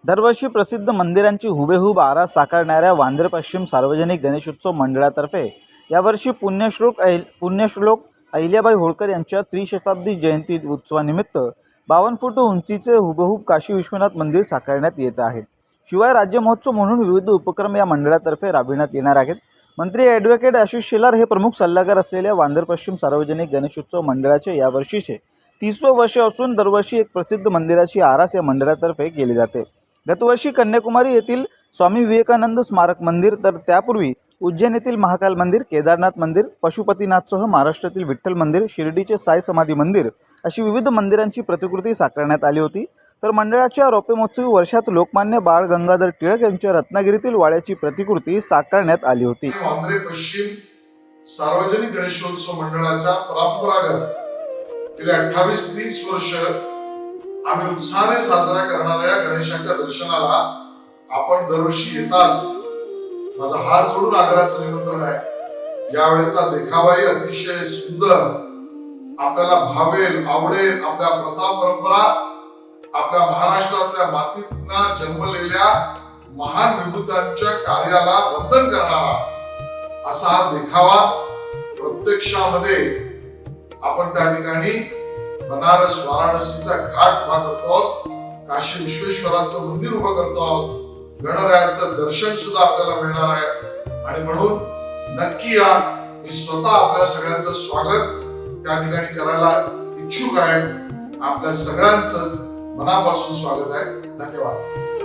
दरवर्षी प्रसिद्ध मंदिरांची हुबेहूब आरास साकारणाऱ्या वांद्रे पश्चिम सार्वजनिक गणेशोत्सव मंडळातर्फे यावर्षी पुण्यश्लोक अहिल्याबाई होळकर यांच्या त्रिशताब्दी जयंती उत्सवानिमित्त 52 फूट उंचीचे हुबेहूब काशी विश्वनाथ मंदिर साकारण्यात येत आहे। शिवाय राज्य महोत्सव म्हणून विविध उपक्रम या मंडळातर्फे राबविण्यात येणार आहेत। मंत्री ॲडव्होकेट आशिष शेलार हे प्रमुख सल्लागार असलेल्या वांद्रे पश्चिम सार्वजनिक गणेशोत्सव मंडळाचे यावर्षीचे 30वे वर्ष असून दरवर्षी एक प्रसिद्ध मंदिराची आरास या मंडळातर्फे केली जाते। गतवर्षी कन्याकुमारी येथील स्वामी विवेकानंद स्मारक मंदिर, तर त्यापूर्वी उज्जैन येथील महाकाल मंदिर, केदारनाथ मंदिर, पशुपतीनाथसह महाराष्ट्रातील विठ्ठल मंदिर, शिर्डीचे साई समाधी मंदिर अशी विविध मंदिरांची प्रतिकृती साकारण्यात आली होती। तर मंडळाच्या रौप्यमहोत्सवी वर्षात लोकमान्य बाळ गंगाधर टिळक यांच्या रत्नागिरीतील वाड्याची प्रतिकृती साकारण्यात आली होती। वांद्रे पश्चिम सार्वजनिक गणेशोत्सव मंडळाच्या परंपरागत गेल्या 28-30 वर्ष आम्ही उत्साहाने साजरा करणाऱ्या गणेशाच्या दर्शनाला आपण दरवर्षी येताच माझा हात जोडून आग्रहाचं निमंत्रण आहे। यावेळेचा देखावाही अतिशय सुंदर, आपल्याला भावेल, आवडेल। आपल्या प्रथा परंपरा, आपल्या महाराष्ट्रातल्या मातीतून जन्मलेल्या महान विभूतांच्या कार्याला वंदन करणारा असा हा देखावा प्रत्यक्षामध्ये आपण त्या ठिकाणी बनारस वाराणसीचा घाट उभा करतो आहोत, काशी विश्वेश्वराचं मंदिर उभं करतो आहोत, गणरायाचं दर्शन सुद्धा आपल्याला मिळणार आहे। आणि म्हणून नक्की या, मी स्वतः आपल्या सगळ्यांचं स्वागत त्या ठिकाणी करायला इच्छुक आहे। आपल्या सगळ्यांचंच मनापासून स्वागत आहे। धन्यवाद।